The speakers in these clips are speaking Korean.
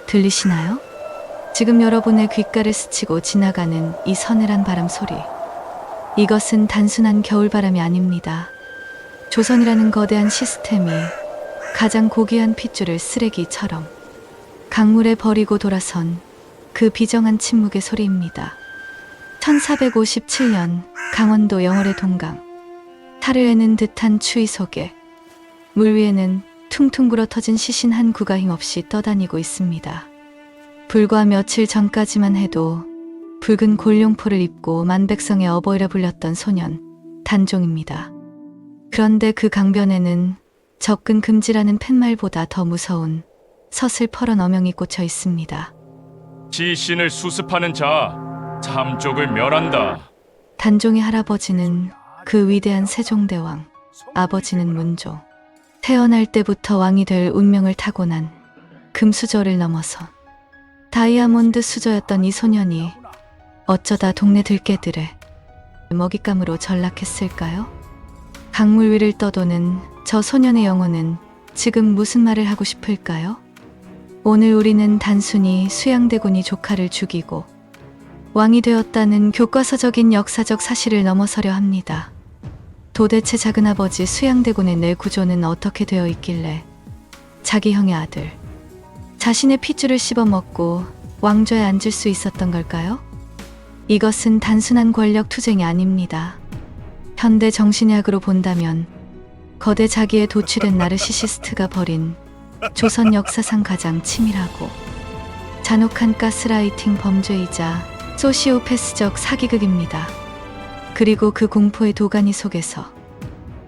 들리시나요? 지금 여러분의 귓가를 스치고 지나가는 이 서늘한 바람 소리. 이것은 단순한 겨울바람이 아닙니다. 조선이라는 거대한 시스템이 가장 고귀한 핏줄을 쓰레기처럼 강물에 버리고 돌아선 그 비정한 침묵의 소리입니다. 1457년 강원도 영월의 동강. 탈을 에는 듯한 추위 속에 물 위에는 퉁퉁 불어터진 시신 한 구가 힘없이 떠다니고 있습니다. 불과 며칠 전까지만 해도 붉은 골룡포를 입고 만백성의 어버이라 불렸던 소년 단종입니다. 그런데 그 강변에는 접근 금지라는 팻말보다 더 무서운 서슬퍼런 어명이 꽂혀 있습니다. 시신을 수습하는 자, 참족을 멸한다. 단종의 할아버지는 그 위대한 세종대왕, 아버지는 문종. 태어날 때부터 왕이 될 운명을 타고난 금수저를 넘어서 다이아몬드 수저였던 이 소년이 어쩌다 동네 들개들의 먹잇감으로 전락했을까요? 강물 위를 떠도는 저 소년의 영혼은 지금 무슨 말을 하고 싶을까요? 오늘 우리는 단순히 수양대군이 조카를 죽이고 왕이 되었다는 교과서적인 역사적 사실을 넘어서려 합니다. 도대체 작은아버지 수양대군의 뇌 구조는 어떻게 되어 있길래 자기 형의 아들, 자신의 핏줄을 씹어먹고 왕좌에 앉을 수 있었던 걸까요? 이것은 단순한 권력 투쟁이 아닙니다. 현대 정신의학으로 본다면 거대 자기에 도취된 나르시시스트가 벌인 조선 역사상 가장 치밀하고 잔혹한 가스라이팅 범죄이자 소시오패스적 사기극입니다. 그리고 그 공포의 도가니 속에서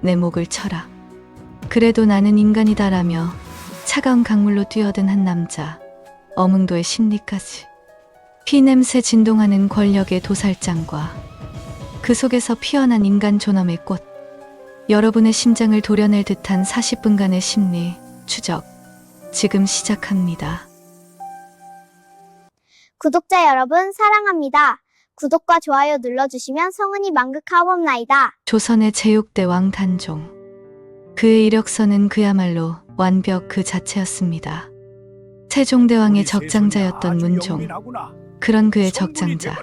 내 목을 쳐라. 그래도 나는 인간이다라며 차가운 강물로 뛰어든 한 남자, 어몽도의 심리까지. 피냄새 진동하는 권력의 도살장과 그 속에서 피어난 인간 존엄의 꽃. 여러분의 심장을 도려낼 듯한 40분간의 심리 추적, 지금 시작합니다. 구독자 여러분 사랑합니다. 구독과 좋아요 눌러주시면 성은이 만극하옵나이다. 조선의 제6대 왕 단종. 그의 이력서는 그야말로 완벽 그 자체였습니다. 세종대왕의 적장자였던 문종. 그런 그의 적장자.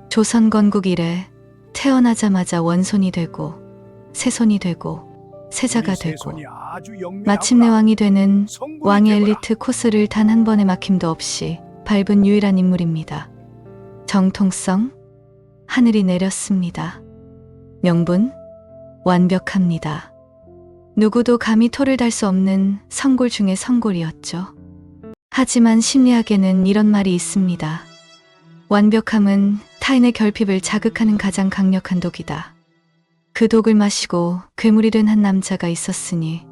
조선 건국 이래 태어나자마자 원손이 되고 세손이 되고 세자가 되고 마침내 왕이 되는 왕의 엘리트 코스를 단 한 번의 막힘도 없이 밟은 유일한 인물입니다. 정통성? 하늘이 내렸습니다. 명분? 완벽합니다. 누구도 감히 토를 달 수 없는 성골 중의 성골이었죠. 하지만 심리학에는 이런 말이 있습니다. 완벽함은 타인의 결핍을 자극하는 가장 강력한 독이다. 그 독을 마시고 괴물이 된 한 남자가 있었으니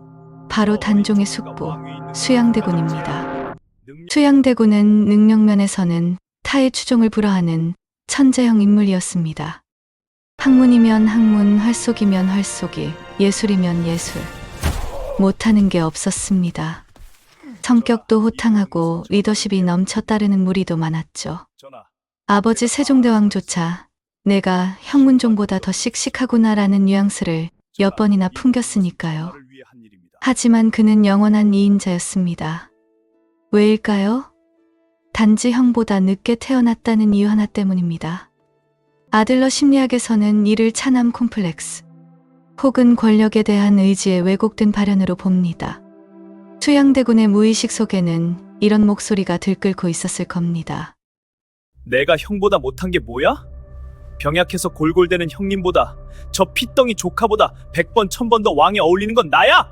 바로 단종의 숙부 수양대군입니다. 수양대군은 능력면에서는 타의 추종을 불허하는 천재형 인물이었습니다. 학문이면 학문, 활쏘기면 활쏘기, 예술이면 예술. 못하는 게 없었습니다. 성격도 호탕하고 리더십이 넘쳐 따르는 무리도 많았죠. 아버지 세종대왕조차 내가 형문종보다 더 씩씩하구나라는 뉘앙스를 몇 번이나 풍겼으니까요. 하지만 그는 영원한 이인자였습니다. 왜일까요? 단지 형보다 늦게 태어났다는 이유 하나 때문입니다. 아들러 심리학에서는 이를 차남 콤플렉스 혹은 권력에 대한 의지의 왜곡된 발현으로 봅니다. 수양대군의 무의식 속에는 이런 목소리가 들끓고 있었을 겁니다. 내가 형보다 못한 게 뭐야? 병약해서 골골대는 형님보다 저 핏덩이 조카보다 100번 1000번 더 왕에 어울리는 건 나야!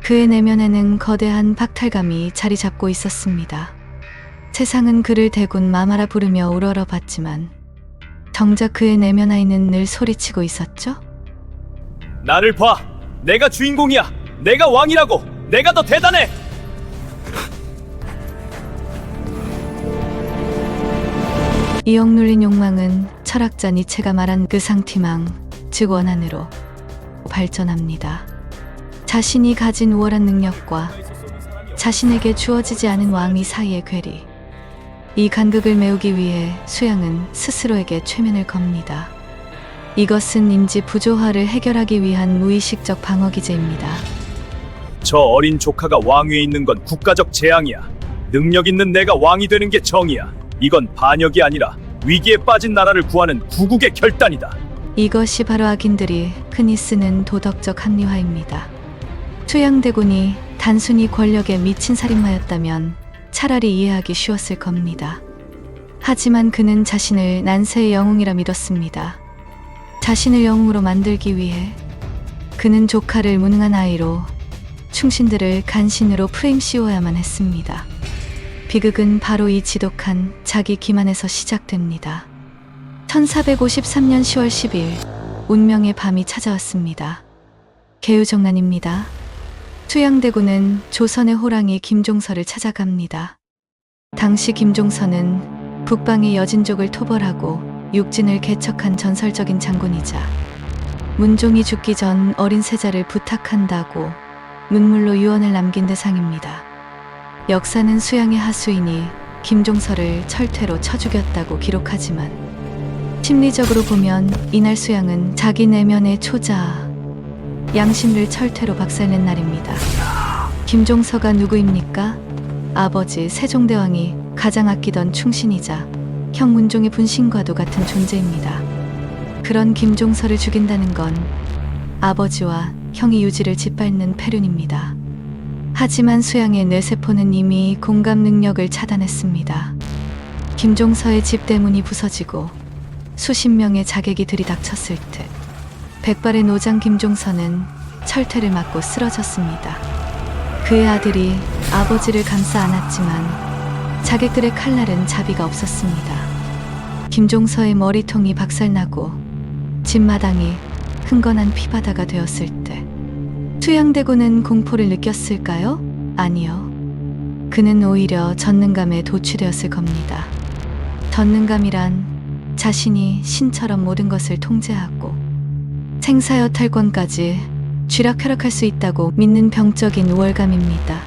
그의 내면에는 거대한 박탈감이 자리 잡고 있었습니다. 세상은 그를 대군 마마라 부르며 우러러봤지만 정작 그의 내면 아이는 늘 소리치고 있었죠. 나를 봐! 내가 주인공이야! 내가 왕이라고! 내가 더 대단해! 이 억눌린 욕망은 철학자 니체가 말한 그 상티망, 즉 원한으로 발전합니다. 자신이 가진 우월한 능력과 자신에게 주어지지 않은 왕위 사이의 괴리. 이 간극을 메우기 위해 수양은 스스로에게 최면을 겁니다. 이것은 인지 부조화를 해결하기 위한 무의식적 방어 기제입니다. 저 어린 조카가 왕위에 있는 건 국가적 재앙이야. 능력 있는 내가 왕이 되는 게 정이야. 이건 반역이 아니라 위기에 빠진 나라를 구하는 구국의 결단이다. 이것이 바로 악인들이 흔히 쓰는 도덕적 합리화입니다. 투양대군이 단순히 권력에 미친 살인마였다면 차라리 이해하기 쉬웠을 겁니다. 하지만 그는 자신을 난세의 영웅이라 믿었습니다. 자신을 영웅으로 만들기 위해 그는 조카를 무능한 아이로 충신들을 간신으로 프레임 씌워야만 했습니다. 비극은 바로 이 지독한 자기 기만에서 시작됩니다. 1453년 10월 10일 운명의 밤이 찾아왔습니다. 개유정난입니다. 투양대군은 조선의 호랑이 김종서를 찾아갑니다. 당시 김종서는 북방의 여진족을 토벌하고 육진을 개척한 전설적인 장군이자 문종이 죽기 전 어린 세자를 부탁한다고 문물로 유언을 남긴 대상입니다. 역사는 수양의 하수인이 김종서를 철퇴로 쳐 죽였다고 기록하지만 심리적으로 보면 이날 수양은 자기 내면의 초자 양심을 철퇴로 박살낸 날입니다. 김종서가 누구입니까? 아버지 세종대왕이 가장 아끼던 충신이자 형 문종의 분신과도 같은 존재입니다. 그런 김종서를 죽인다는 건 아버지와 형이 유지를 짓밟는 패륜입니다. 하지만 수양의 뇌세포는 이미 공감 능력을 차단했습니다. 김종서의 집 대문이 부서지고 수십 명의 자객이 들이닥쳤을 때 백발의 노장 김종서는 철퇴를 맞고 쓰러졌습니다. 그의 아들이 아버지를 감싸 안았지만 자객들의 칼날은 자비가 없었습니다. 김종서의 머리통이 박살나고 집마당이 흥건한 피바다가 되었을 때 투양대군은 공포를 느꼈을까요? 아니요. 그는 오히려 전능감에 도취되었을 겁니다. 전능감이란 자신이 신처럼 모든 것을 통제하고 생사여 탈권까지 쥐락펴락할 수 있다고 믿는 병적인 우월감입니다.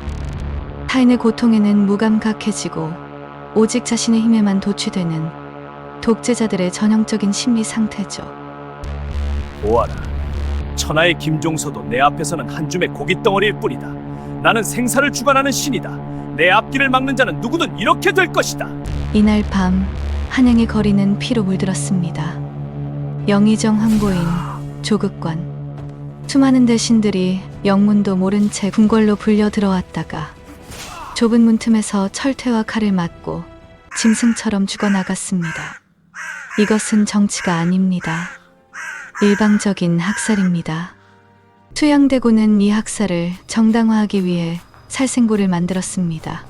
타인의 고통에는 무감각해지고 오직 자신의 힘에만 도취되는 독재자들의 전형적인 심리 상태죠. 보아라. 천하의 김종서도 내 앞에서는 한 줌의 고깃덩어리일 뿐이다. 나는 생사를 주관하는 신이다. 내 앞길을 막는 자는 누구든 이렇게 될 것이다. 이날 밤 한양의 거리는 피로 물들었습니다. 영의정 황보인, 조극관, 수많은 대신들이 영문도 모른 채 궁궐로 불려 들어왔다가 좁은 문틈에서 철퇴와 칼을 맞고 짐승처럼 죽어나갔습니다. 이것은 정치가 아닙니다. 일방적인 학살입니다. 투양대군은 이 학살을 정당화하기 위해 살생부를 만들었습니다.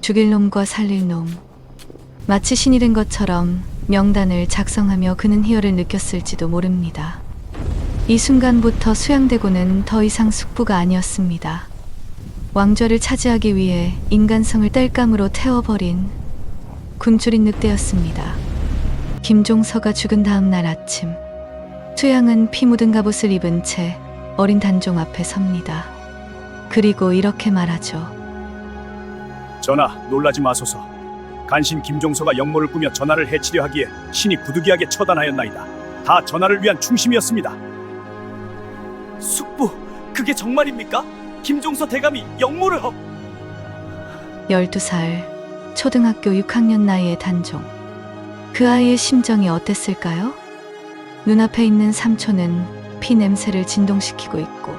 죽일 놈과 살릴 놈. 마치 신이 된 것처럼 명단을 작성하며 그는 희열을 느꼈을지도 모릅니다. 이 순간부터 수양대군은 더 이상 숙부가 아니었습니다. 왕좌를 차지하기 위해 인간성을 땔감으로 태워버린 굶주린 늑대였습니다. 김종서가 죽은 다음 날 아침, 수양은 피 묻은 갑옷을 입은 채 어린 단종 앞에 섭니다. 그리고 이렇게 말하죠. 전하, 놀라지 마소서. 간신 김종서가 역모를 꾸며 전하를 해치려 하기에 신이 부득이하게 처단하였나이다. 다 전하를 위한 충심이었습니다. 숙부, 그게 정말입니까? 김종서 대감이 역모를 12살, 초등학교 6학년 나이의 단종. 그 아이의 심정이 어땠을까요? 눈앞에 있는 삼촌은 피 냄새를 진동시키고 있고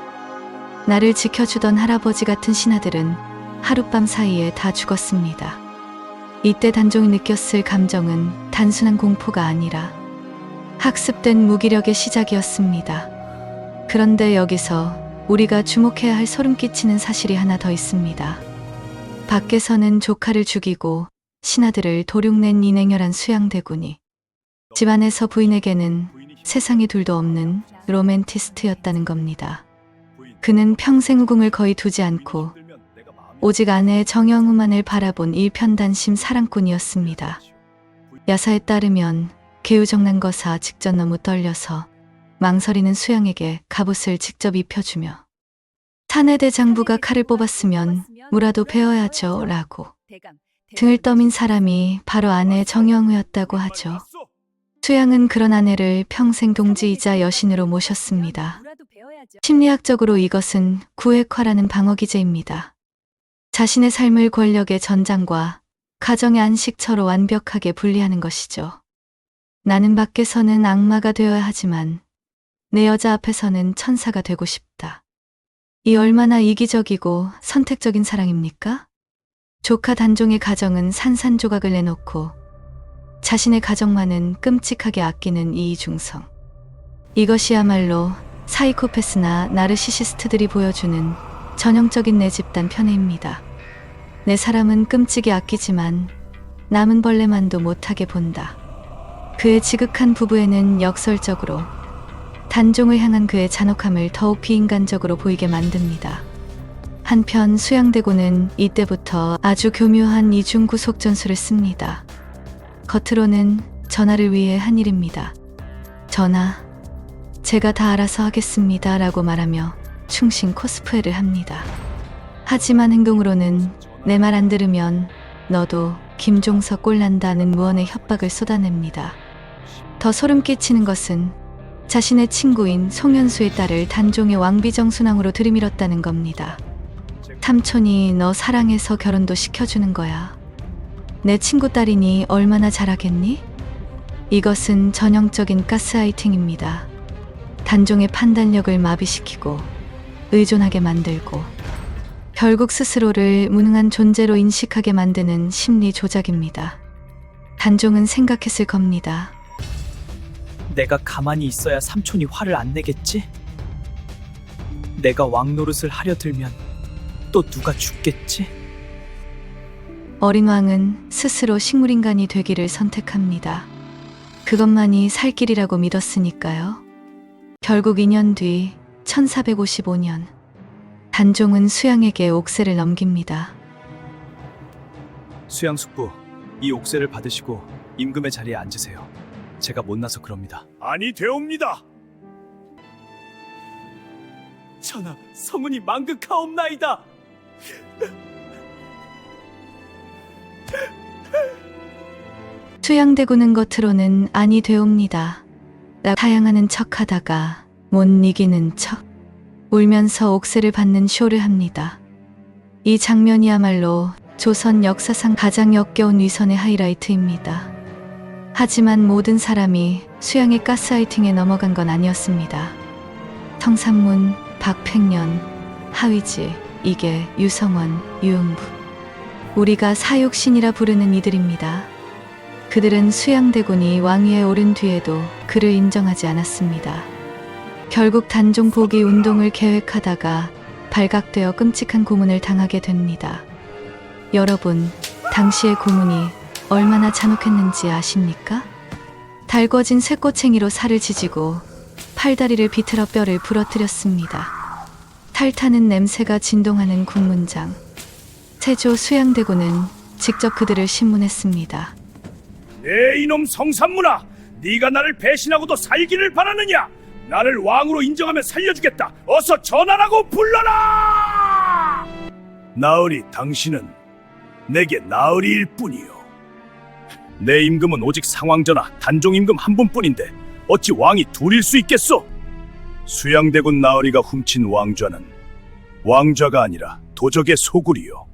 나를 지켜주던 할아버지 같은 신하들은 하룻밤 사이에 다 죽었습니다. 이때 단종이 느꼈을 감정은 단순한 공포가 아니라 학습된 무기력의 시작이었습니다. 그런데 여기서 우리가 주목해야 할 소름 끼치는 사실이 하나 더 있습니다. 밖에서는 조카를 죽이고 신하들을 도륙낸 이 냉혈한 수양대군이 집안에서 부인에게는 세상에 둘도 없는 로맨티스트였다는 겁니다. 그는 평생 후궁을 거의 두지 않고 오직 아내의 정영우만을 바라본 일편단심 사랑꾼이었습니다. 야사에 따르면 개유정난거사 직전 너무 떨려서 망설이는 수양에게 갑옷을 직접 입혀주며 사내대 장부가 칼을 뽑았으면 무라도 베어야죠 라고 등을 떠민 사람이 바로 아내 정영우였다고 하죠. 수양은 그런 아내를 평생 동지이자 여신으로 모셨습니다. 심리학적으로 이것은 구획화라는 방어 기제입니다. 자신의 삶을 권력의 전장과 가정의 안식처로 완벽하게 분리하는 것이죠. 나는 밖에서는 악마가 되어야 하지만 내 여자 앞에서는 천사가 되고 싶다. 이 얼마나 이기적이고 선택적인 사랑입니까? 조카 단종의 가정은 산산조각을 내놓고 자신의 가정만은 끔찍하게 아끼는 이이중성. 이것이야말로 사이코패스나 나르시시스트들이 보여주는 전형적인 내 집단 편애입니다. 내 사람은 끔찍이 아끼지만 남은 벌레만도 못하게 본다. 그의 지극한 부부에는 역설적으로 단종을 향한 그의 잔혹함을 더욱 비인간적으로 보이게 만듭니다. 한편 수양대고는 이때부터 아주 교묘한 이중구속 전술을 씁니다. 겉으로는 전하를 위해 한 일입니다. 전하, 제가 다 알아서 하겠습니다 라고 말하며 충신 코스프레를 합니다. 하지만 행동으로는 내 말 안 들으면 너도 김종석 꼴난다는 무언의 협박을 쏟아냅니다. 더 소름 끼치는 것은 자신의 친구인 송현수의 딸을 단종의 왕비정순왕으로 들이밀었다는 겁니다. 삼촌이 너 사랑해서 결혼도 시켜주는 거야. 내 친구 딸이니 얼마나 잘하겠니? 이것은 전형적인 가스라이팅입니다. 단종의 판단력을 마비시키고 의존하게 만들고 결국 스스로를 무능한 존재로 인식하게 만드는 심리 조작입니다. 단종은 생각했을 겁니다. 내가 가만히 있어야 삼촌이 화를 안 내겠지? 내가 왕 노릇을 하려 들면 또 누가 죽겠지? 어린 왕은 스스로 식물인간이 되기를 선택합니다. 그것만이 살 길이라고 믿었으니까요. 결국 2년 뒤 1455년 단종은 수양에게 옥새를 넘깁니다. 수양 숙부, 이 옥새를 받으시고 임금의 자리에 앉으세요. 제가 못나서 그럽니다. 아니 되옵니다. 전하, 성은이 망극하옵나이다. 수양대군은 겉으로는 아니 되옵니다. 타양하는 척하다가 못 이기는 척 울면서 옥새를 받는 쇼를 합니다. 이 장면이야말로 조선 역사상 가장 역겨운 위선의 하이라이트입니다. 하지만 모든 사람이 수양의 가스라이팅에 넘어간 건 아니었습니다. 성삼문, 박팽년, 하위지, 이계, 유성원, 유흥부. 우리가 사육신이라 부르는 이들입니다. 그들은 수양대군이 왕위에 오른 뒤에도 그를 인정하지 않았습니다. 결국 단종 복위 운동을 계획하다가 발각되어 끔찍한 고문을 당하게 됩니다. 여러분, 당시의 고문이 얼마나 잔혹했는지 아십니까? 달궈진 쇠꼬챙이로 살을 지지고 팔다리를 비틀어 뼈를 부러뜨렸습니다. 탈타는 냄새가 진동하는 군문장. 세조 수양대군은 직접 그들을 신문했습니다. 내 이놈 성삼문아, 네가 나를 배신하고도 살기를 바라느냐? 나를 왕으로 인정하면 살려주겠다. 어서 전하라고 불러라. 나으리, 당신은 내게 나으리일 뿐이요. 내 임금은 오직 상왕전하 단종 임금 한 분뿐인데 어찌 왕이 둘일 수 있겠소? 수양대군 나으리가 훔친 왕좌는 왕좌가 아니라 도적의 소굴이요.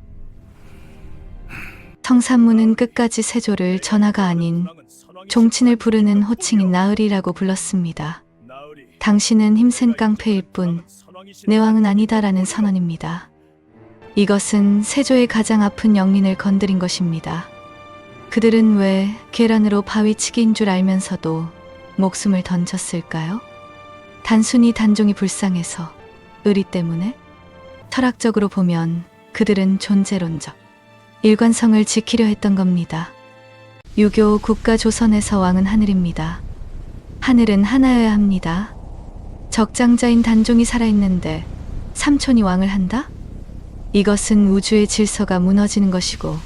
성삼문은 끝까지 세조를 전하가 아닌 종친을 부르는 호칭인 나으리라고 불렀습니다. 당신은 힘센 깡패일 뿐 내 왕은 아니다라는 선언입니다. 이것은 세조의 가장 아픈 영린을 건드린 것입니다. 그들은 왜 계란으로 바위치기인 줄 알면서도 목숨을 던졌을까요? 단순히 단종이 불쌍해서, 의리 때문에? 철학적으로 보면 그들은 존재론적, 일관성을 지키려 했던 겁니다. 유교 국가 조선에서 왕은 하늘입니다. 하늘은 하나여야 합니다. 적장자인 단종이 살아있는데 삼촌이 왕을 한다? 이것은 우주의 질서가 무너지는 것이고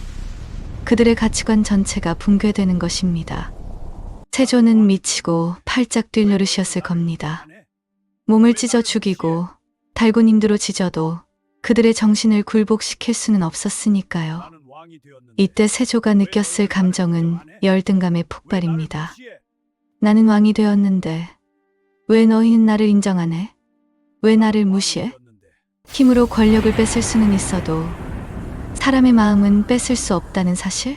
그들의 가치관 전체가 붕괴되는 것입니다. 세조는 미치고 팔짝 뛸 노릇이었을 겁니다. 몸을 찢어 죽이고 달고님들로 찢어도 그들의 정신을 굴복시킬 수는 없었으니까요. 이때 세조가 느꼈을 감정은 열등감의 폭발입니다. 나는 왕이 되었는데 왜 너희는 나를 인정하네? 왜 나를 무시해? 힘으로 권력을 뺏을 수는 있어도 사람의 마음은 뺏을 수 없다는 사실?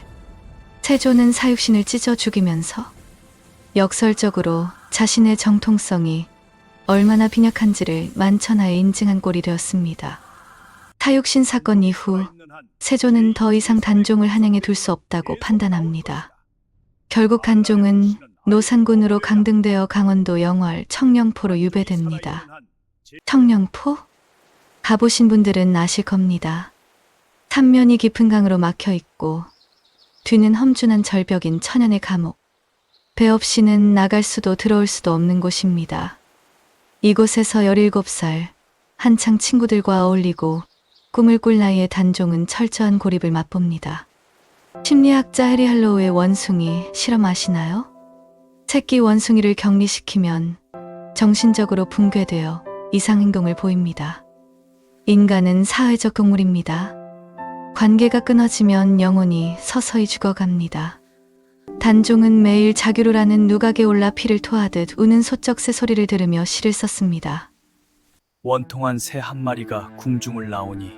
세조는 사육신을 찢어 죽이면서 역설적으로 자신의 정통성이 얼마나 빈약한지를 만천하에 인증한 꼴이 되었습니다. 사육신 사건 이후 세조는 더 이상 단종을 한양에 둘 수 없다고 판단합니다. 결국 단종은 노산군으로 강등되어 강원도 영월 청령포로 유배됩니다. 청령포? 가보신 분들은 아실 겁니다. 삼면이 깊은 강으로 막혀 있고 뒤는 험준한 절벽인 천연의 감옥. 배 없이는 나갈 수도 들어올 수도 없는 곳입니다. 이곳에서 17살 한창 친구들과 어울리고 꿈을 꿀 나이의 단종은 철저한 고립을 맛봅니다. 심리학자 해리 할로우의 원숭이 실험 아시나요? 새끼 원숭이를 격리시키면 정신적으로 붕괴되어 이상 행동을 보입니다. 인간은 사회적 동물입니다. 관계가 끊어지면 영혼이 서서히 죽어갑니다. 단종은 매일 자규를 하는 누각에 올라 피를 토하듯 우는 소쩍 새소리를 들으며 시를 썼습니다. 원통한 새 한 마리가 궁중을 나오니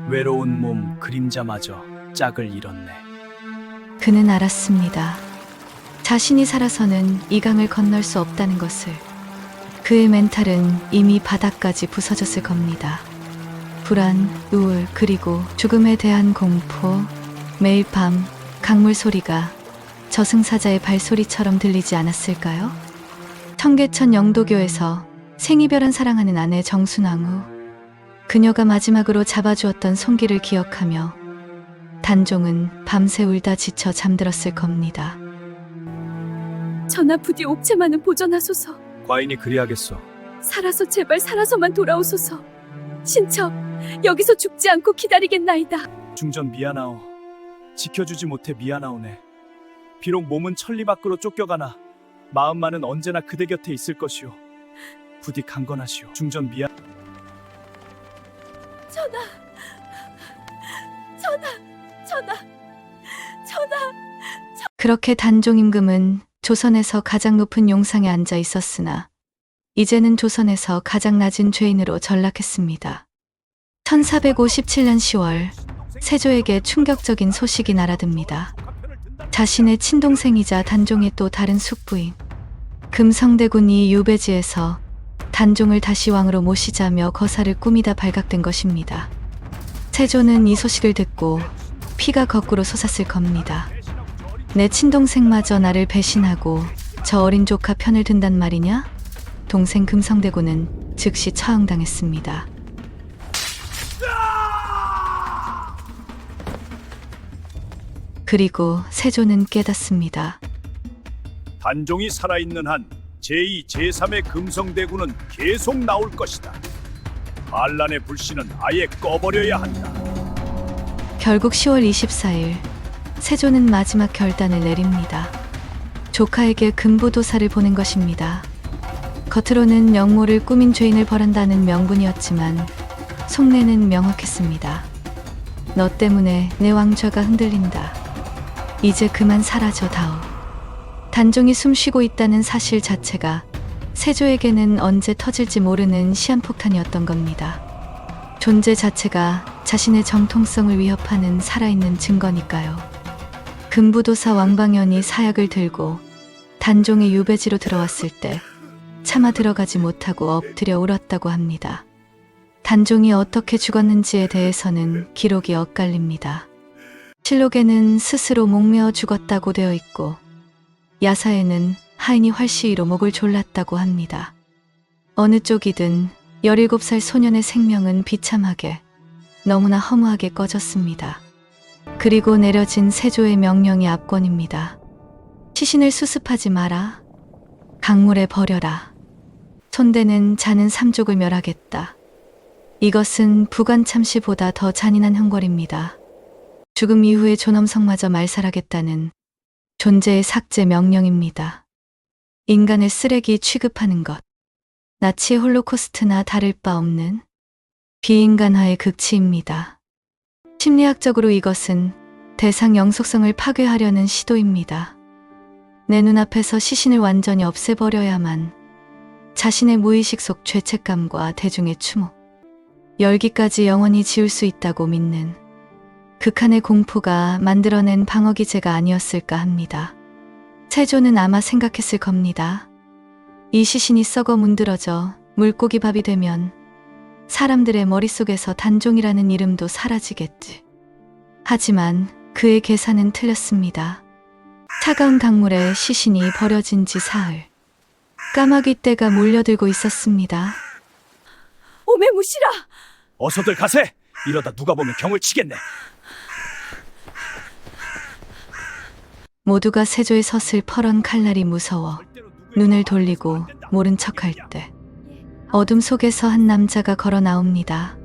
외로운 몸 그림자마저 짝을 잃었네. 그는 알았습니다. 자신이 살아서는 이 강을 건널 수 없다는 것을. 그의 멘탈은 이미 바닥까지 부서졌을 겁니다. 불안, 우울, 그리고 죽음에 대한 공포. 매일 밤 강물 소리가 저승사자의 발소리처럼 들리지 않았을까요? 청계천 영도교에서 생이별한 사랑하는 아내 정순왕 후 그녀가 마지막으로 잡아주었던 손길을 기억하며 단종은 밤새 울다 지쳐 잠들었을 겁니다. 전하 부디 옥체만은 보전하소서. 과인이 그리하겠소. 살아서 제발 살아서만 돌아오소서. 신첩 여기서 죽지 않고 기다리겠나이다. 중전 미안하오. 지켜주지 못해 미안하오네. 비록 몸은 천리 밖으로 쫓겨가나 마음만은 언제나 그대 곁에 있을 것이오. 부디 강건하시오. 중전 미안. 전하, 전하, 전하, 전하. 그렇게 단종 임금은 조선에서 가장 높은 용상에 앉아 있었으나 이제는 조선에서 가장 낮은 죄인으로 전락했습니다. 1457년 10월 세조에게 충격적인 소식이 날아듭니다. 자신의 친동생이자 단종의 또 다른 숙부인 금성대군이 유배지에서 단종을 다시 왕으로 모시자며 거사를 꾸미다 발각된 것입니다. 세조는 이 소식을 듣고 피가 거꾸로 솟았을 겁니다. 내 친동생마저 나를 배신하고 저 어린 조카 편을 든단 말이냐? 동생 금성대군은 즉시 처형당했습니다. 그리고 세조는 깨닫습니다. 단종이 살아있는 한 제2, 제3의 금성대군은 계속 나올 것이다. 반란의 불씨는 아예 꺼버려야 한다. 결국 10월 24일 세조는 마지막 결단을 내립니다. 조카에게 금부도사를 보낸 것입니다. 겉으로는 영모를 꾸민 죄인을 벌한다는 명분이었지만 속내는 명확했습니다. 너 때문에 내 왕좌가 흔들린다. 이제 그만 사라져 다오. 단종이 숨쉬고 있다는 사실 자체가 세조에게는 언제 터질지 모르는 시한폭탄이었던 겁니다. 존재 자체가 자신의 정통성을 위협하는 살아있는 증거니까요. 금부도사 왕방연이 사약을 들고 단종의 유배지로 들어왔을 때 차마 들어가지 못하고 엎드려 울었다고 합니다. 단종이 어떻게 죽었는지에 대해서는 기록이 엇갈립니다. 실록에는 스스로 목매어 죽었다고 되어 있고 야사에는 하인이 활시위로 목을 졸랐다고 합니다. 어느 쪽이든 17살 소년의 생명은 비참하게 너무나 허무하게 꺼졌습니다. 그리고 내려진 세조의 명령이 압권입니다. 시신을 수습하지 마라. 강물에 버려라. 손대는 자는 삼족을 멸하겠다. 이것은 부관참시보다 더 잔인한 형벌입니다. 죽음 이후의 존엄성마저 말살하겠다는 존재의 삭제 명령입니다. 인간을 쓰레기 취급하는 것. 나치의 홀로코스트나 다를 바 없는 비인간화의 극치입니다. 심리학적으로 이것은 대상 영속성을 파괴하려는 시도입니다. 내 눈앞에서 시신을 완전히 없애버려야만 자신의 무의식 속 죄책감과 대중의 추모, 열기까지 영원히 지울 수 있다고 믿는 극한의 공포가 만들어낸 방어기제가 아니었을까 합니다. 세조는 아마 생각했을 겁니다. 이 시신이 썩어 문드러져 물고기밥이 되면 사람들의 머릿속에서 단종이라는 이름도 사라지겠지. 하지만 그의 계산은 틀렸습니다. 차가운 강물에 시신이 버려진 지 사흘. 까마귀 떼가 몰려들고 있었습니다. 오매무시라! 어서들 가세. 이러다 누가 보면 경을 치겠네. 모두가 세조의 서슬퍼런 칼날이 무서워 눈을 돌리고 모른 척할 때 어둠 속에서 한 남자가 걸어 나옵니다.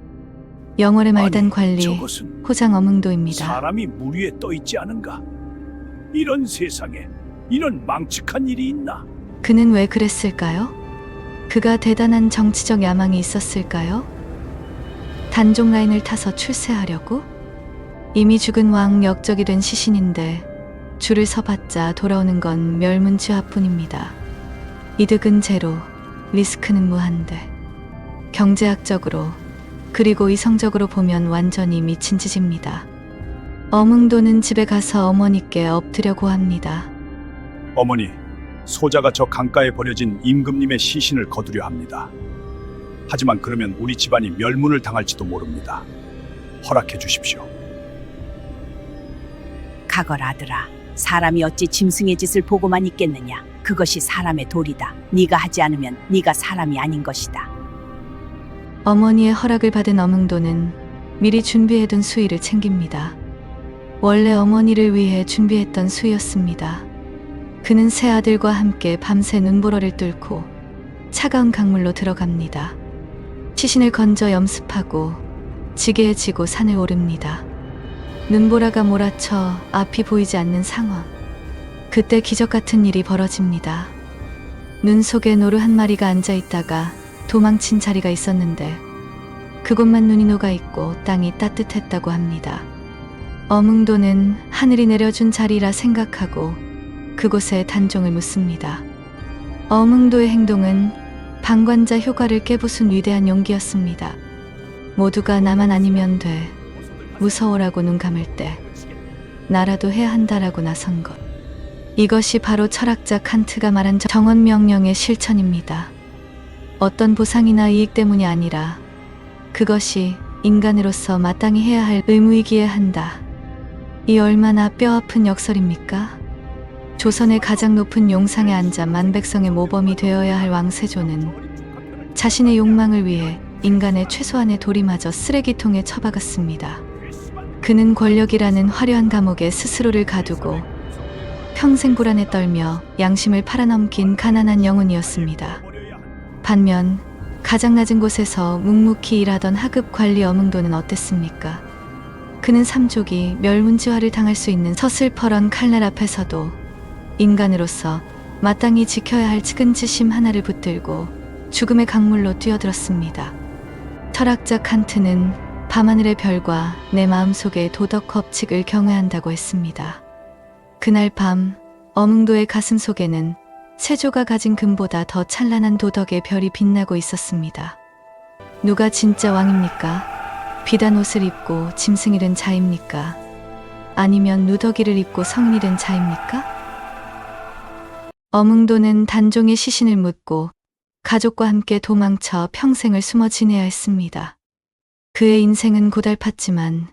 영월의 말단 관리 저것은 호장 어몽도입니다. 사람이 물 위에 떠 있지 않은가? 이런 세상에 이런 망측한 일이 있나? 그는 왜 그랬을까요? 그가 대단한 정치적 야망이 있었을까요? 단종 라인을 타서 출세하려고? 이미 죽은 왕 역적이 된 시신인데 줄을 서봤자 돌아오는 건 멸문지화뿐입니다. 이득은 제로, 리스크는 무한대. 경제학적으로 그리고 이성적으로 보면 완전히 미친 짓입니다. 어몽도는 집에 가서 어머니께 엎드려 고합니다. 어머니, 소자가 저 강가에 버려진 임금님의 시신을 거두려 합니다. 하지만 그러면 우리 집안이 멸문을 당할지도 모릅니다. 허락해 주십시오. 가거라 아들아. 사람이 어찌 짐승의 짓을 보고만 있겠느냐. 그것이 사람의 도리다. 네가 하지 않으면 네가 사람이 아닌 것이다. 어머니의 허락을 받은 어몽도는 미리 준비해둔 수의를 챙깁니다. 원래 어머니를 위해 준비했던 수의였습니다. 그는 세 아들과 함께 밤새 눈보라를 뚫고 차가운 강물로 들어갑니다. 시신을 건져 염습하고 지게에 지고 산을 오릅니다. 눈보라가 몰아쳐 앞이 보이지 않는 상황. 그때 기적 같은 일이 벌어집니다. 눈 속에 노루 한 마리가 앉아 있다가 도망친 자리가 있었는데 그곳만 눈이 녹아 있고 땅이 따뜻했다고 합니다. 어몽도는 하늘이 내려준 자리라 생각하고 그곳에 단종을 묻습니다. 어몽도의 행동은 방관자 효과를 깨부순 위대한 용기였습니다. 모두가 나만 아니면 돼. 무서워라고 눈 감을 때 나라도 해야 한다라고 나선 것. 이것이 바로 철학자 칸트가 말한 정언명령의 실천입니다. 어떤 보상이나 이익 때문이 아니라 그것이 인간으로서 마땅히 해야 할 의무이기에 한다. 이 얼마나 뼈아픈 역설입니까? 조선의 가장 높은 용상에 앉아 만백성의 모범이 되어야 할 왕세조는 자신의 욕망을 위해 인간의 최소한의 도리마저 쓰레기통에 처박았습니다. 그는 권력이라는 화려한 감옥에 스스로를 가두고 평생 불안에 떨며 양심을 팔아넘긴 가난한 영혼이었습니다. 반면 가장 낮은 곳에서 묵묵히 일하던 하급 관리 어몽도는 어땠습니까? 그는 삼족이 멸문지화를 당할 수 있는 서슬퍼런 칼날 앞에서도 인간으로서 마땅히 지켜야 할 측은지심 하나를 붙들고 죽음의 강물로 뛰어들었습니다. 철학자 칸트는 밤하늘의 별과 내 마음속의 도덕 법칙을 경외한다고 했습니다. 그날 밤 어몽도의 가슴 속에는 세조가 가진 금보다 더 찬란한 도덕의 별이 빛나고 있었습니다. 누가 진짜 왕입니까? 비단 옷을 입고 짐승이 된 자입니까? 아니면 누더기를 입고 성인이 된 자입니까? 어몽도는 단종의 시신을 묻고 가족과 함께 도망쳐 평생을 숨어 지내야 했습니다. 그의 인생은 고달팠지만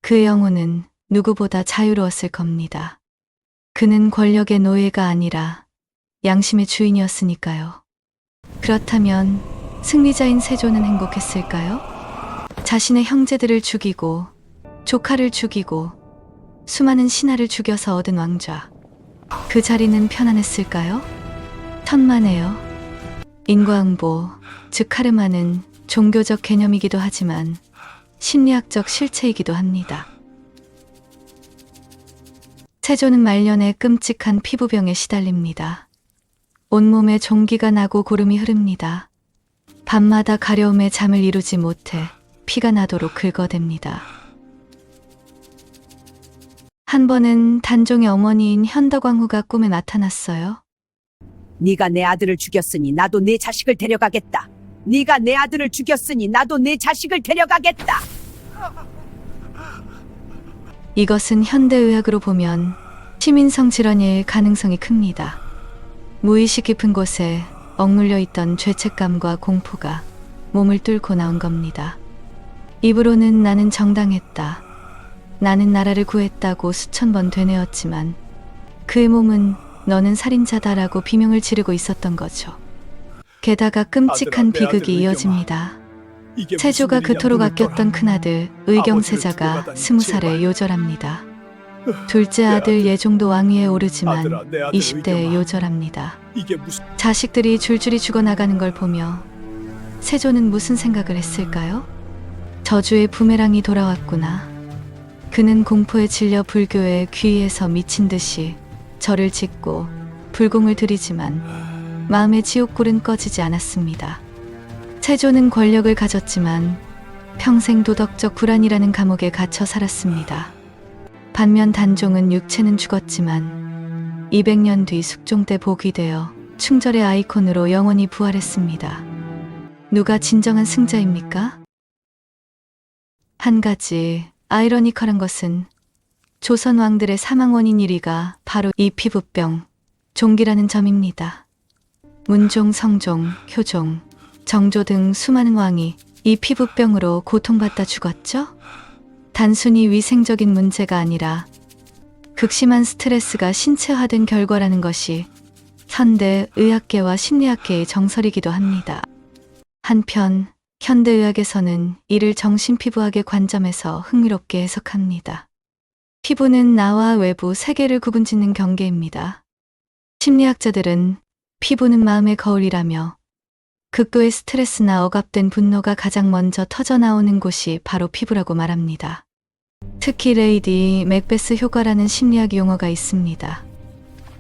그의 영혼은 누구보다 자유로웠을 겁니다. 그는 권력의 노예가 아니라 양심의 주인이었으니까요. 그렇다면 승리자인 세조는 행복했을까요? 자신의 형제들을 죽이고 조카를 죽이고 수많은 신하를 죽여서 얻은 왕좌. 그 자리는 편안했을까요? 천만에요. 인과응보, 즉 카르마는 종교적 개념이기도 하지만 심리학적 실체이기도 합니다. 세조는 말년에 끔찍한 피부병에 시달립니다. 온몸에 종기가 나고 고름이 흐릅니다. 밤마다 가려움에 잠을 이루지 못해 피가 나도록 긁어댑니다. 한 번은 단종의 어머니인 현덕왕후가 꿈에 나타났어요. 네가 내 아들을 죽였으니 나도 내 자식을 데려가겠다. 네가 내 아들을 죽였으니 나도 내 자식을 데려가겠다. 이것은 현대의학으로 보면 시민성 질환일 가능성이 큽니다. 무의식 깊은 곳에 억눌려 있던 죄책감과 공포가 몸을 뚫고 나온 겁니다. 입으로는 나는 정당했다. 나는 나라를 구했다고 수천 번 되뇌었지만 그의 몸은 너는 살인자다라고 비명을 지르고 있었던 거죠. 게다가 끔찍한 아들아, 내 아들 비극이 이어집니다. 이게 세조가 무슨 일이야, 그토록 눈을 아꼈던 떠라. 큰아들 아버지를 의경세자가 죽여다니, 20살에 제발. 요절합니다. 둘째 아들 예종도 왕위에 오르지만 아들아, 내 아들 20대에 의경아. 요절합니다. 이게 무슨 자식들이 줄줄이 죽어나가는 걸 보며 세조는 무슨 생각을 했을까요? 저주의 부메랑이 돌아왔구나. 그는 공포에 질려 불교의 귀에서 미친 듯이 절을 짓고 불공을 들이지만 마음의 지옥불은 꺼지지 않았습니다. 세조는 권력을 가졌지만 평생 도덕적 불안이라는 감옥에 갇혀 살았습니다. 반면 단종은 육체는 죽었지만 200년 뒤 숙종 때 복이 되어 충절의 아이콘으로 영원히 부활했습니다. 누가 진정한 승자입니까? 한 가지 아이러니컬한 것은 조선 왕들의 사망 원인 1위가 바로 이 피부병, 종기라는 점입니다. 문종, 성종, 효종, 정조 등 수많은 왕이 이 피부병으로 고통받다 죽었죠? 단순히 위생적인 문제가 아니라 극심한 스트레스가 신체화된 결과라는 것이 현대 의학계와 심리학계의 정설이기도 합니다. 한편 현대의학에서는 이를 정신피부학의 관점에서 흥미롭게 해석합니다. 피부는 나와 외부 세계를 구분짓는 경계입니다. 심리학자들은 피부는 마음의 거울이라며 극도의 스트레스나 억압된 분노가 가장 먼저 터져나오는 곳이 바로 피부라고 말합니다. 특히 레이디 맥베스 효과라는 심리학 용어가 있습니다.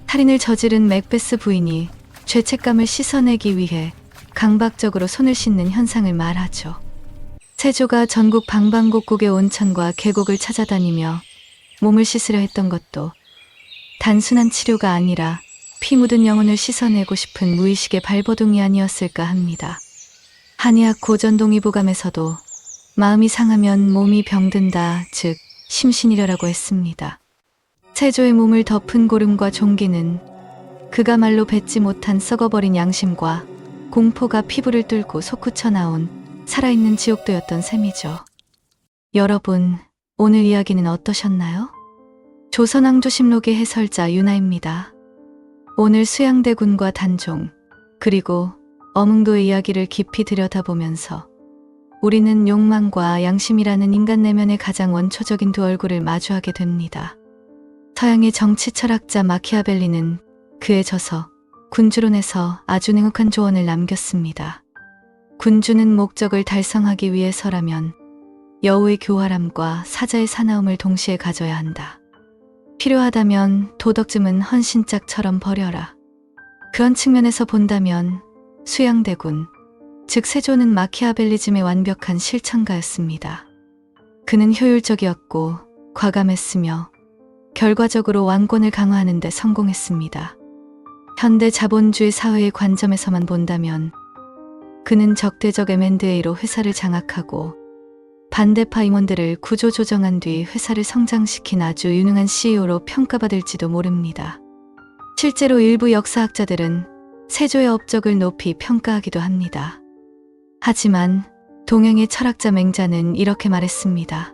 살인을 저지른 맥베스 부인이 죄책감을 씻어내기 위해 강박적으로 손을 씻는 현상을 말하죠. 세조가 전국 방방곡곡의 온천과 계곡을 찾아다니며 몸을 씻으려 했던 것도 단순한 치료가 아니라 피 묻은 영혼을 씻어내고 싶은 무의식의 발버둥이 아니었을까 합니다. 한의학 고전동의보감에서도 마음이 상하면 몸이 병든다, 즉 심신이려라고 했습니다. 세조의 몸을 덮은 고름과 종기는 그가말로 뱉지 못한 썩어버린 양심과 공포가 피부를 뚫고 솟구쳐 나온 살아있는 지옥도였던 셈이죠. 여러분, 오늘 이야기는 어떠셨나요? 조선왕조심록의 해설자 윤아입니다. 오늘 수양대군과 단종, 그리고 어문도의 이야기를 깊이 들여다보면서 우리는 욕망과 양심이라는 인간 내면의 가장 원초적인 두 얼굴을 마주하게 됩니다. 서양의 정치 철학자 마키아벨리는 그의 저서 군주론에서 아주 능혹한 조언을 남겼습니다. 군주는 목적을 달성하기 위해서라면 여우의 교활함과 사자의 사나움을 동시에 가져야 한다. 필요하다면 도덕쯤은 헌신짝처럼 버려라. 그런 측면에서 본다면 수양대군, 즉 세조는 마키아벨리즘의 완벽한 실천가였습니다. 그는 효율적이었고 과감했으며 결과적으로 왕권을 강화하는 데 성공했습니다. 현대 자본주의 사회의 관점에서만 본다면 그는 적대적 M&A로 회사를 장악하고 반대파 임원들을 구조조정한 뒤 회사를 성장시킨 아주 유능한 CEO로 평가받을지도 모릅니다. 실제로 일부 역사학자들은 세조의 업적을 높이 평가하기도 합니다. 하지만 동양의 철학자 맹자는 이렇게 말했습니다.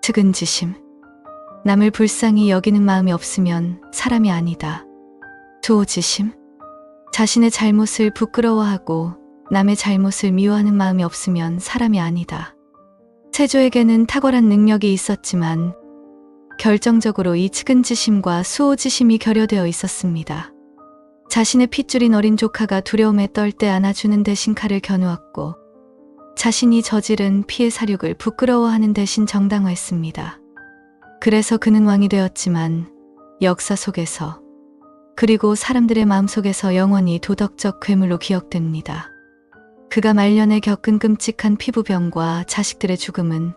측은지심. 남을 불쌍히 여기는 마음이 없으면 사람이 아니다. 수호지심. 자신의 잘못을 부끄러워하고 남의 잘못을 미워하는 마음이 없으면 사람이 아니다. 세조에게는 탁월한 능력이 있었지만 결정적으로 이 측은지심과 수호지심이 결여되어 있었습니다. 자신의 핏줄인 어린 조카가 두려움에 떨 때 안아주는 대신 칼을 겨누었고 자신이 저지른 피해 사륙을 부끄러워하는 대신 정당화했습니다. 그래서 그는 왕이 되었지만 역사 속에서 그리고 사람들의 마음속에서 영원히 도덕적 괴물로 기억됩니다. 그가 말년에 겪은 끔찍한 피부병과 자식들의 죽음은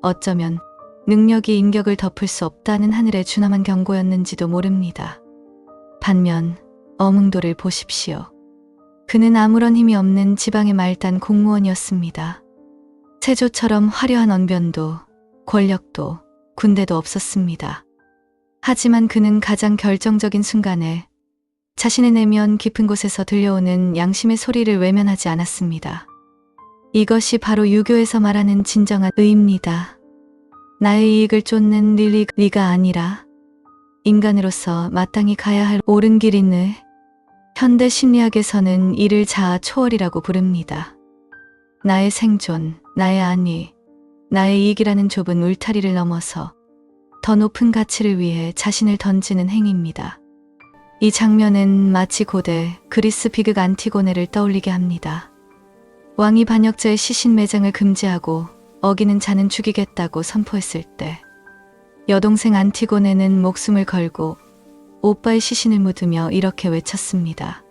어쩌면 능력이 인격을 덮을 수 없다는 하늘의 준엄한 경고였는지도 모릅니다. 반면 어몽도를 보십시오. 그는 아무런 힘이 없는 지방의 말단 공무원이었습니다. 세조처럼 화려한 언변도 권력도 군대도 없었습니다. 하지만 그는 가장 결정적인 순간에 자신의 내면 깊은 곳에서 들려오는 양심의 소리를 외면하지 않았습니다. 이것이 바로 유교에서 말하는 진정한 의입니다. 나의 이익을 쫓는 리가 아니라 인간으로서 마땅히 가야 할 옳은 길인 의. 현대 심리학에서는 이를 자아 초월이라고 부릅니다. 나의 생존, 나의 안위, 나의 이익이라는 좁은 울타리를 넘어서 더 높은 가치를 위해 자신을 던지는 행위입니다. 이 장면은 마치 고대 그리스 비극 안티고네를 떠올리게 합니다. 왕이 반역자의 시신 매장을 금지하고 어기는 자는 죽이겠다고 선포했을 때 여동생 안티고네는 목숨을 걸고 오빠의 시신을 묻으며 이렇게 외쳤습니다.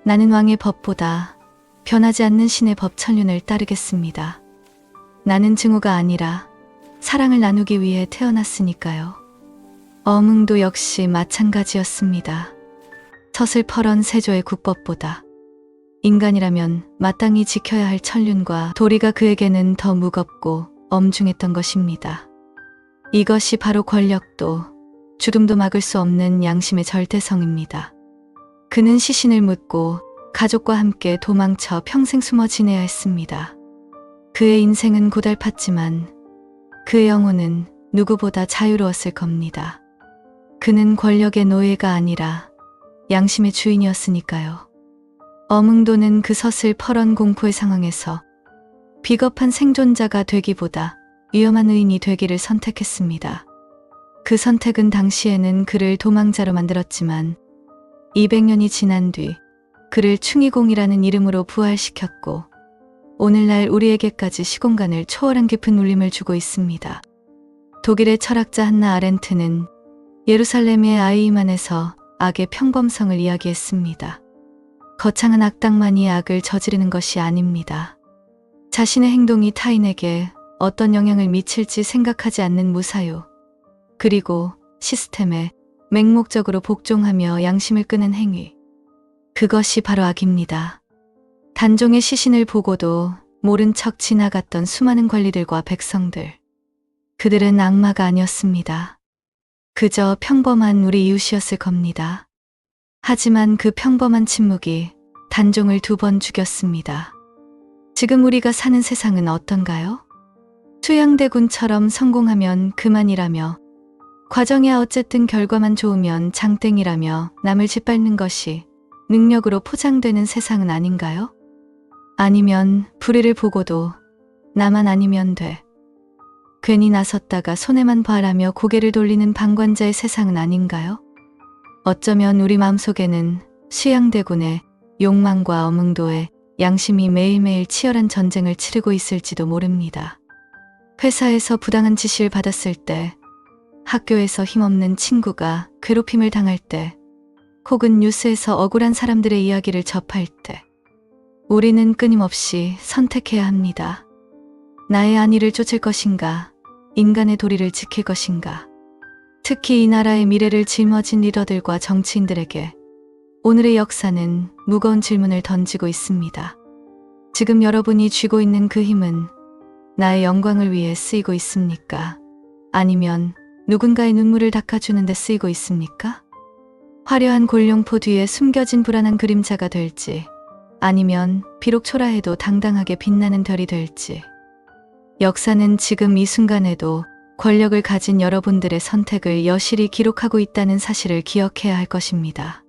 나는 왕의 법보다 변하지 않는 신의 법 천륜을 따르겠습니다. 나는 증오가 아니라 사랑을 나누기 위해 태어났으니까요. 어몽도 역시 마찬가지였습니다. 서슬퍼런 세조의 국법보다 인간이라면 마땅히 지켜야 할 천륜과 도리가 그에게는 더 무겁고 엄중했던 것입니다. 이것이 바로 권력도 죽음도 막을 수 없는 양심의 절대성입니다. 그는 시신을 묻고 가족과 함께 도망쳐 평생 숨어 지내야 했습니다. 그의 인생은 고달팠지만 그의 영혼은 누구보다 자유로웠을 겁니다. 그는 권력의 노예가 아니라 양심의 주인이었으니까요. 어몽도는 그 서슬퍼런 공포의 상황에서 비겁한 생존자가 되기보다 위험한 의인이 되기를 선택했습니다. 그 선택은 당시에는 그를 도망자로 만들었지만 200년이 지난 뒤 그를 충이공이라는 이름으로 부활시켰고 오늘날 우리에게까지 시공간을 초월한 깊은 울림을 주고 있습니다. 독일의 철학자 한나 아렌트는 예루살렘의 아이만에서 악의 평범성을 이야기했습니다. 거창한 악당만이 악을 저지르는 것이 아닙니다. 자신의 행동이 타인에게 어떤 영향을 미칠지 생각하지 않는 무사유, 그리고 시스템에 맹목적으로 복종하며 양심을 끄는 행위. 그것이 바로 악입니다. 단종의 시신을 보고도 모른 척 지나갔던 수많은 관리들과 백성들. 그들은 악마가 아니었습니다. 그저 평범한 우리 이웃이었을 겁니다. 하지만 그 평범한 침묵이 단종을 2번 죽였습니다. 지금 우리가 사는 세상은 어떤가요? 수양대군처럼 성공하면 그만이라며 과정이야 어쨌든 결과만 좋으면 장땡이라며 남을 짓밟는 것이 능력으로 포장되는 세상은 아닌가요? 아니면 불의를 보고도 나만 아니면 돼. 괜히 나섰다가 손해만 봐라며 고개를 돌리는 방관자의 세상은 아닌가요? 어쩌면 우리 마음속에는 수양대군의 욕망과 어몽도의 양심이 매일매일 치열한 전쟁을 치르고 있을지도 모릅니다. 회사에서 부당한 지시를 받았을 때, 학교에서 힘없는 친구가 괴롭힘을 당할 때, 혹은 뉴스에서 억울한 사람들의 이야기를 접할 때, 우리는 끊임없이 선택해야 합니다. 나의 안위를 쫓을 것인가, 인간의 도리를 지킬 것인가. 특히 이 나라의 미래를 짊어진 리더들과 정치인들에게 오늘의 역사는 무거운 질문을 던지고 있습니다. 지금 여러분이 쥐고 있는 그 힘은 나의 영광을 위해 쓰이고 있습니까? 아니면 누군가의 눈물을 닦아주는 데 쓰이고 있습니까? 화려한 골룡포 뒤에 숨겨진 불안한 그림자가 될지, 아니면 비록 초라해도 당당하게 빛나는 별이 될지. 역사는 지금 이 순간에도 권력을 가진 여러분들의 선택을 여실히 기록하고 있다는 사실을 기억해야 할 것입니다.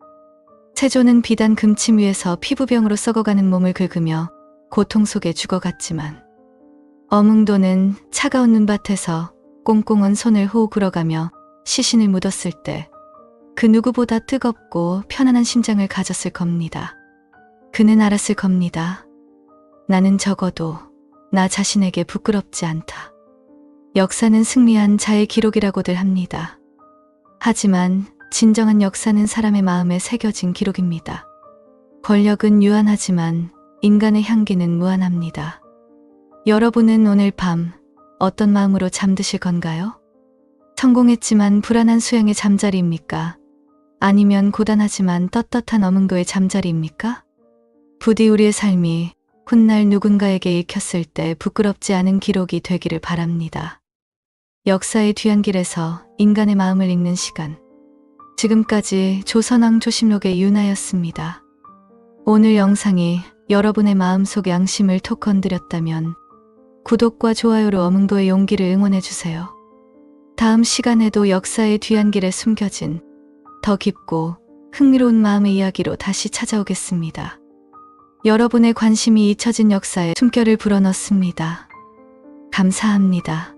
세조는 비단 금침 위에서 피부병으로 썩어가는 몸을 긁으며 고통 속에 죽어갔지만, 어몽도는 차가운 눈밭에서 꽁꽁 언 손을 호우 굴어가며 시신을 묻었을 때 그 누구보다 뜨겁고 편안한 심장을 가졌을 겁니다. 그는 알았을 겁니다. 나는 적어도 나 자신에게 부끄럽지 않다. 역사는 승리한 자의 기록이라고들 합니다. 하지만 진정한 역사는 사람의 마음에 새겨진 기록입니다. 권력은 유한하지만 인간의 향기는 무한합니다. 여러분은 오늘 밤 어떤 마음으로 잠드실 건가요? 성공했지만 불안한 수양의 잠자리입니까? 아니면 고단하지만 떳떳한 어몽도의 잠자리입니까? 부디 우리의 삶이 훗날 누군가에게 읽혔을 때 부끄럽지 않은 기록이 되기를 바랍니다. 역사의 뒤안길에서 인간의 마음을 읽는 시간. 지금까지 조선왕 조심록의 윤아였습니다. 오늘 영상이 여러분의 마음속에 앙심을 톡 건드렸다면 구독과 좋아요로 어몽도의 용기를 응원해주세요. 다음 시간에도 역사의 뒤안길에 숨겨진 더 깊고 흥미로운 마음의 이야기로 다시 찾아오겠습니다. 여러분의 관심이 잊혀진 역사에 숨결을 불어넣습니다. 감사합니다.